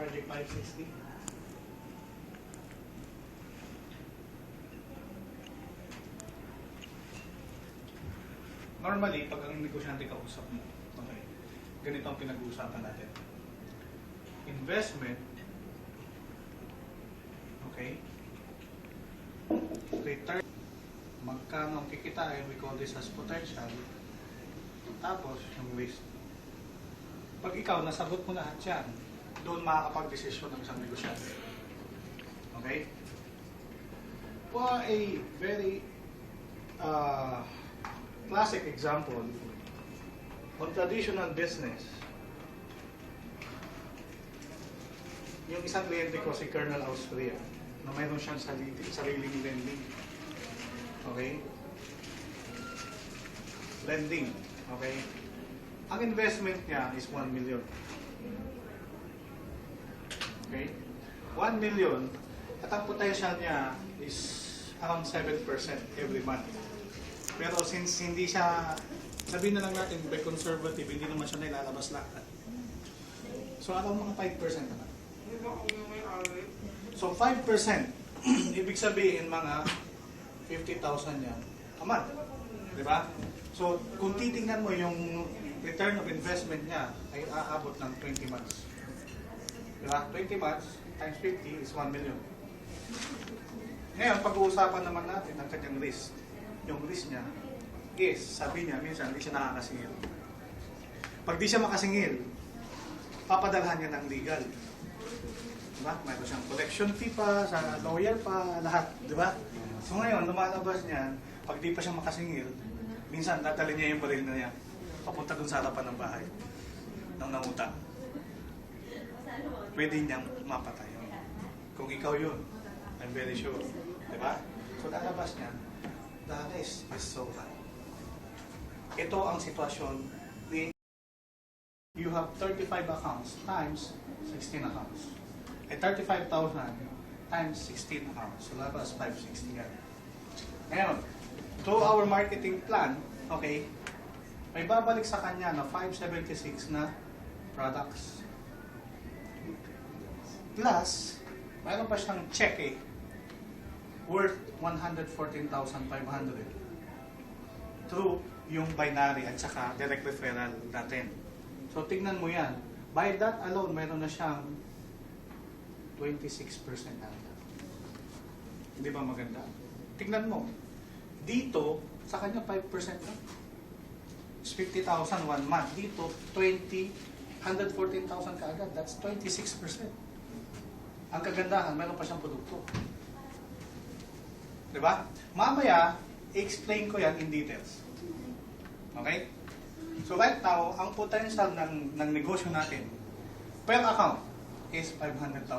charge 560. Normally, pag ang negosyante kausap mo, okay, ganito ang pinag-uusapan natin. Investment, okay, return, magkano ang kikitain, we call this as potential, tapos yung risk. Pag ikaw, nasagot mo lahat yan, doon makakapag-desisyon ng isang negosyante. Okay? For a very classic example, on traditional business, yung isang kliyente ko, si Colonel Austria, na mayroon siyang sariling lending. Okay? Lending. Okay? Ang investment niya is 1 million. Okay? 1 million, at ang potential niya is around 7% every month. Pero since hindi siya, sabihin na lang natin, by conservative, hindi naman siya nilalabas lahat. So, around mga 5% naman. So, 5%, ibig sabihin mga 50,000 yan a month. Diba? So, kung titingnan mo yung return of investment niya ay aabot ng 20 months. Diba? 20 months times 50 is 1 million. Ngayon, pag-uusapan naman natin ang kanyang risk. Yung risk niya is, sabi niya, minsan hindi siya nakakasingil. Pag di siya makasingil, papadalhan niya ng legal. Diba? Mayroon siyang collection fee pa, sa lawyer pa, lahat. Diba? So ngayon, lumalabas niya, pag di pa siya makasingil, minsan dadalhin niya yung baril na niya papunta dun sa harapan ng bahay ng nangutang. Pwede niyang mapatay. Kung ikaw yun, I'm very sure. Diba? So lalabas niya, the risk is so high. Ito ang sitwasyon ni you have 35 accounts times 16 accounts. 35,000 times 16 accounts. So labas 560 yan. Ngayon, through our marketing plan, okay, may babalik sa kanya na 576 na products. Plus, mayroon pa siyang cheque worth 114,500 through yung binary at saka direct referral natin. So, tignan mo yan. By that alone, mayroon na siyang 26% na. Hindi ba maganda? Tignan mo. Dito, sa kanya 5% na. 50,000 one month. Dito, 114,000 kaagad. That's 26%. Ang kagandahan, mayroon pa siyang produkto. Diba? Mamaya, explain ko yan in details. Okay? So right now, ang potential ng negosyo natin per account is 500,000.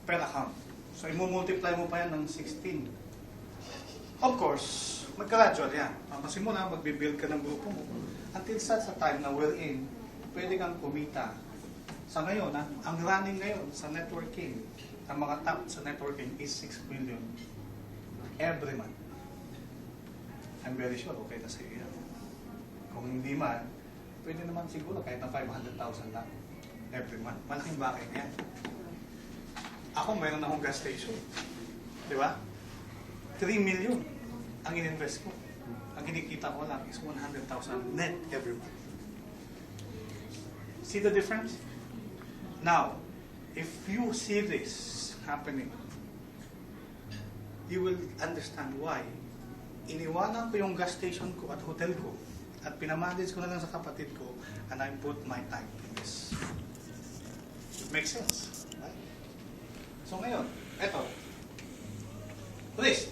Per account. So, i-multiply mo pa yan ng 16. Of course, mag-gradual yan. Papasimula, magbibuild ka ng grupo mo. Until sa time na we're in, pwede kang kumita. Sa ngayon, ang running ngayon sa networking, ang mga top sa networking is 6 million every month. I'm very sure, okay na sa iyo yan. Kung hindi man, pwede naman siguro kahit na 500,000 lang every month. Malaking bagay na yan. Ako, mayroon akong gas station. Di ba? 3 million ang in-invest ko. Ang kinikita ko lang is 100,000 net every month. See the difference? Now, if you see this happening, you will understand why iniwanan ko yung gas station ko at hotel ko at pinamanage ko na lang sa kapatid ko and I put my time in this. It makes sense. So ngayon, eto, risk.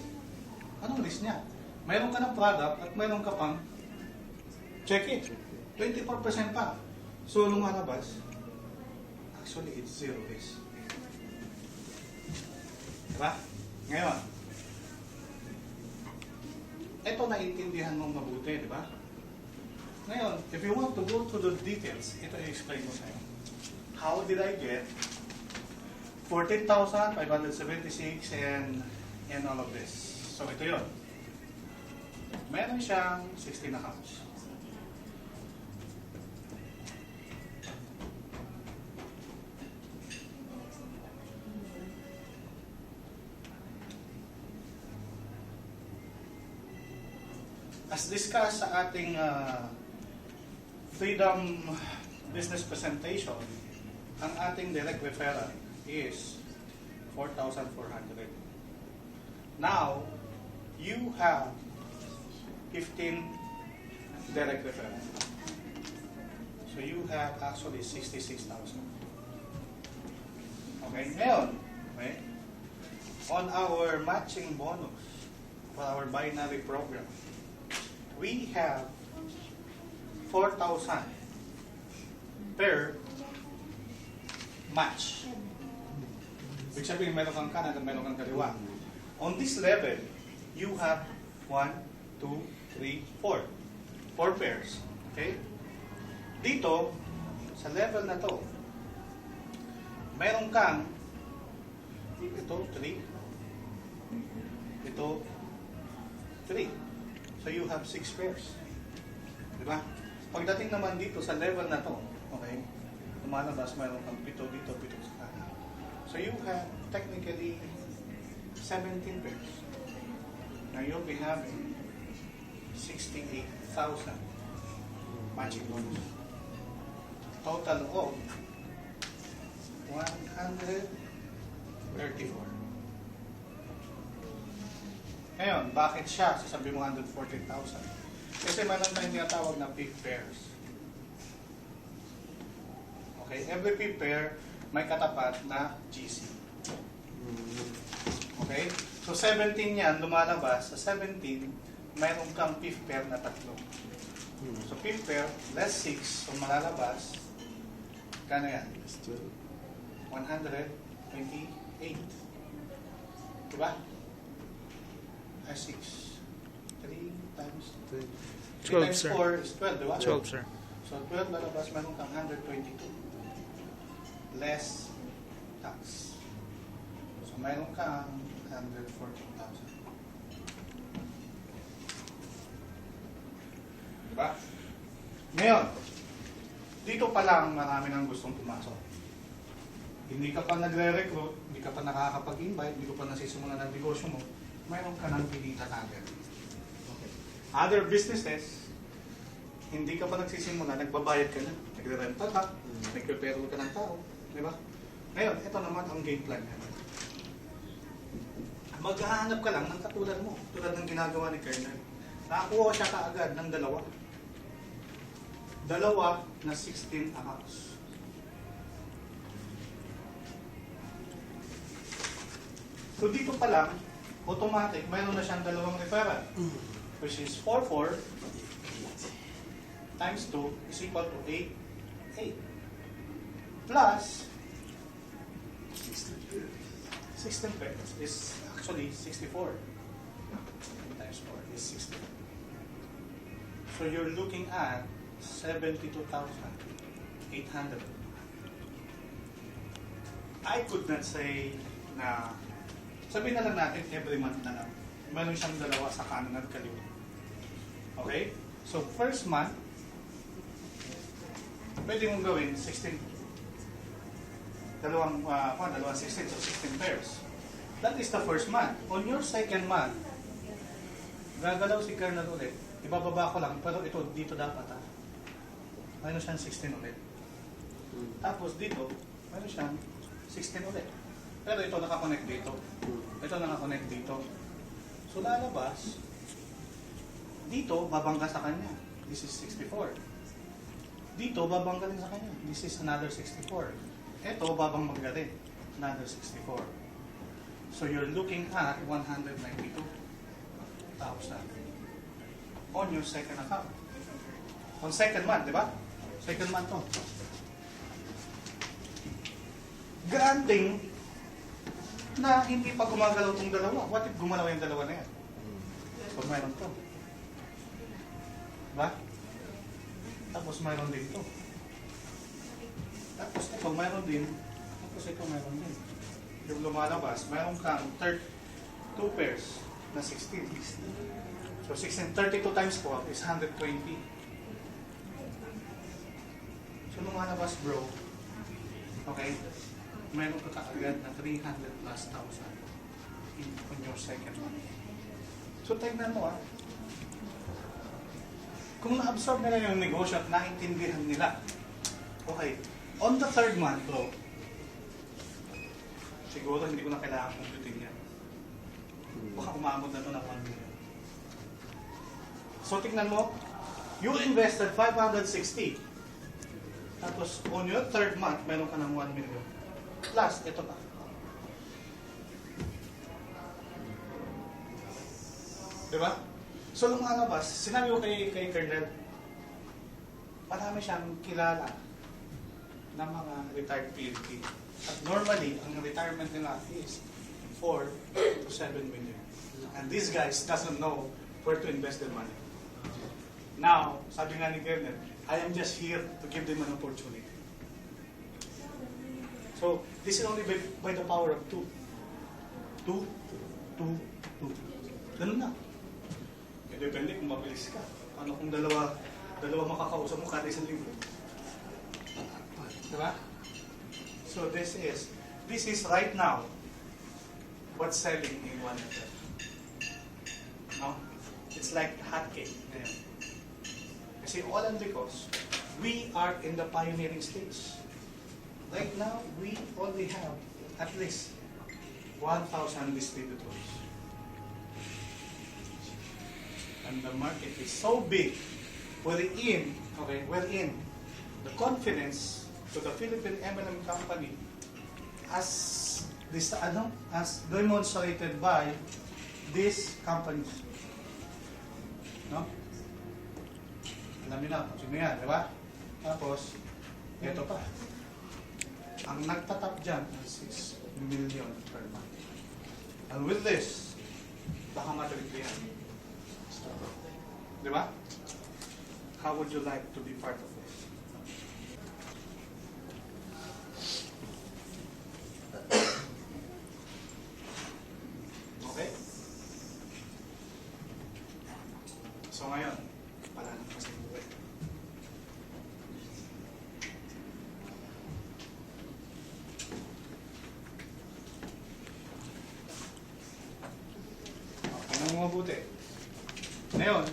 Anong risk niya? Mayroon ka ng product at mayroon ka pang check it. 24% pa. So lumalabas, actually it's zero risk. Diba? Ngayon, eto naiintindihan mong mabuti, di ba? Ngayon, if you want to go to the details, ito i-explain mo sa'yo. How did I get 14,576 and all of this? So, ito yun. Meron siyang 16 accounts. as discussed sa ating Freedom Business Presentation, ang ating direct referral is 4,400. Now, you have 15 direct referral. So you have actually 66,000. Okay, ngayon, okay, on our matching bonus for our binary program, we have 4,000 per match. Ibig sabihin, meron kang kanan at meron kang kaliwa. On this level, you have 1, 2, 3, 4. 4 pairs. Okay? Dito, sa level na to, meron kang ito, 3. Ito, 3. So you have 6 pairs. Diba? Pagdating naman dito sa level na to, okay, lumalabas, mayroon kang 7 dito, 7 sa kanan. So you have technically 17 pairs. Now you'll be having 68,000 matching bonus. Total of 134. Ngayon, bakit siya? Sasabi mo 114,000. Kasi meron tayong tinatawag na peak pairs. Okay, every peak pair may katapat na GC. Okay? So 17 yan, lumalabas. Sa 17, mayroon kang fifth pair na 3. So fifth pair, less 6, so malalabas, kano yan? 128. Diba? Ay, 6. 3 times 3. 3 12, times sir. 4 is 12, diba? 12, sir. So 12 lalabas, mayroon kang 122. Less tax. So mayroon kang 114,000. Diba? Ngayon, dito pa lang marami nang gustong pumasok. Hindi ka pa nagre-recruit, hindi ka pa nakakapag-invite, hindi ka pa nasisimulan ng negosyo mo, mayroon ka nang pinita agad. Okay. Other businesses, hindi ka pa nagsisimula, nagbabayad ka na, nagre-rental ka, nagpe-payroll ka ng tao, di ba? Ngayon, ito naman ang game plan niya. Maghahanap ka lang ng katulad mo, tulad ng ginagawa ni Colonel. Nakakuha siya kaagad ng dalawa na 16 accounts. So dito pa lang, automatic, mayroon na siyang dalawang referral, which is 4 times 2 is equal to 8 plus 16 pairs is actually 64 times 4 is 60. So you're looking at 72,800. I could not say na sabihin na lang natin every month na lang meron siyang dalawa sa kanan at kaliwa. Okay? So first month pwede mong gawin 16 dalawang 16, so 16 pairs. That is the first month. On your second month, gagalaw si Colonel ulit. Ibababa ko lang, pero ito, dito dapat mayroon siyang 16 ulit. Tapos dito, mayroon siyang 16 ulit. Pero ito nakakonect dito. Ito nakakonect dito. So lalabas, dito, babangga sa kanya. This is 64. Dito, babangga rin sa kanya. This is another 64. Ito, babangga rin. Another 64. So you're looking at 192,000 on your second account. On second month, di ba? Second month to. Granting na hindi pa gumagalaw itong dalawa. What if gumalaw yung dalawa na yan? So mayroon to. Diba? Tapos mayroon din to. Tapos ito mayroon din. Tapos ito mayroon din. Yung lumalabas, mayroon kang 2 pairs na 16. So 16, 32 times 4 is 120. So lumalabas bro, okay, mayroon ka kaagad na 300 plus thousand on your second month. So tignan mo Kung na-absorb nila yung negosyo at naintindihan nila, okay, on the third month, bro, siguro hindi ko na kailangan computing yan. Baka umamot na ito ng 1 million. So, tignan mo, you invested 560. Tapos, on your third month, meron ka ng 1 million. Plus, ito pa. Diba? So, lumalabas, sinabi ko kay Colonel, marami siyang kilala ng mga retired PNP. At normally, ang retirement nila is 4 to 7 million. And these guys doesn't know where to invest their money. Now, sabi nga ni Colonel, I am just here to give them an opportunity. So, this is only by the power of 2. 2, 2, 2. Ganun na. Eh, depende kung mabilis ka. Ano kung dalawa makakausap mo kada isang linggo? Diba? So this is right now what's selling in 1FF. No? It's like hotcake. Ayan. Kasi all and because we are in the pioneering stage. Right now, we only have at least 1,000 distributors. And the market is so big, wherein the confidence to the Philippine M&M company as demonstrated by these companies. No? Alam niyo na kung sino yan, di ba? Tapos, ito pa. Ang nagtatap dyan is 6 million per month. And with this, baka matrigli yan. Di ba? How would you like to be part of this? Okay? So ngayon, pala na kasi buhay. Tingnan mo mabuti. Ngayon,